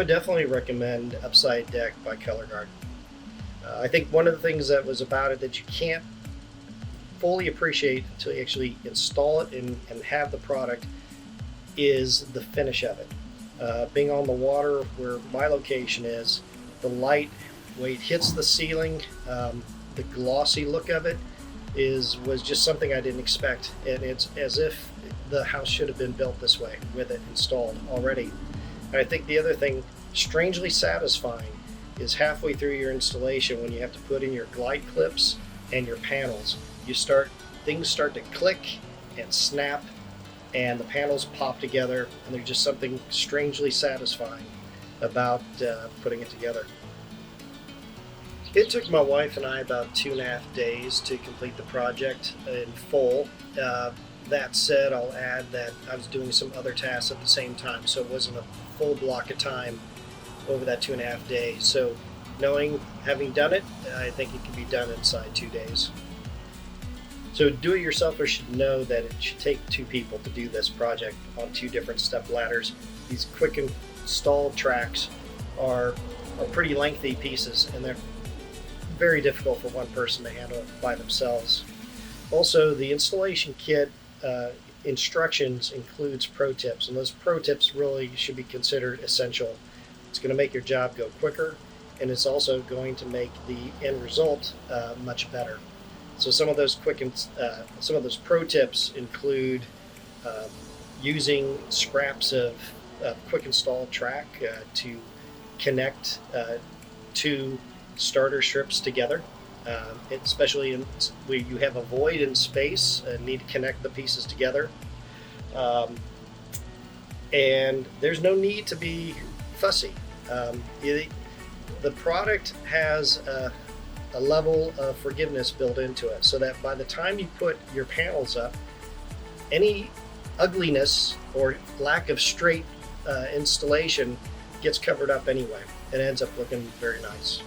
would definitely recommend UpSide Deck by Color Guard. I think one of the things that was about it that you can't fully appreciate until you actually install it and have the product is the finish of it. Being on the water where my location is, the light, when it hits the ceiling, the glossy look of it was just something I didn't expect, and it's as if the house should have been built this way with it installed already. And I think the other thing, strangely satisfying, is halfway through your installation when you have to put in your glide clips and your panels. Things start to click and snap, and the panels pop together, and there's just something strangely satisfying about putting it together. It took my wife and I about 2.5 days to complete the project in full. That said, I'll add that I was doing some other tasks at the same time, so it wasn't a full block of time over that 2.5 days. So having done it, I think it can be done inside 2 days. So do-it-yourselfers should know that it should take 2 people to do this project on 2 different step ladders. These quick install tracks are pretty lengthy pieces, and they're very difficult for one person to handle it by themselves. Also, the installation kit instructions includes pro tips, and those pro tips really should be considered essential. It's going to make your job go quicker, and it's also going to make the end result much better. So some of those pro tips include using scraps of quick install track to connect 2 starter strips together, especially where you have a void in space and need to connect the pieces together. And there's no need to be fussy. The product has a level of forgiveness built into it, so that by the time you put your panels up, any ugliness or lack of straight installation gets covered up anyway. It ends up looking very nice.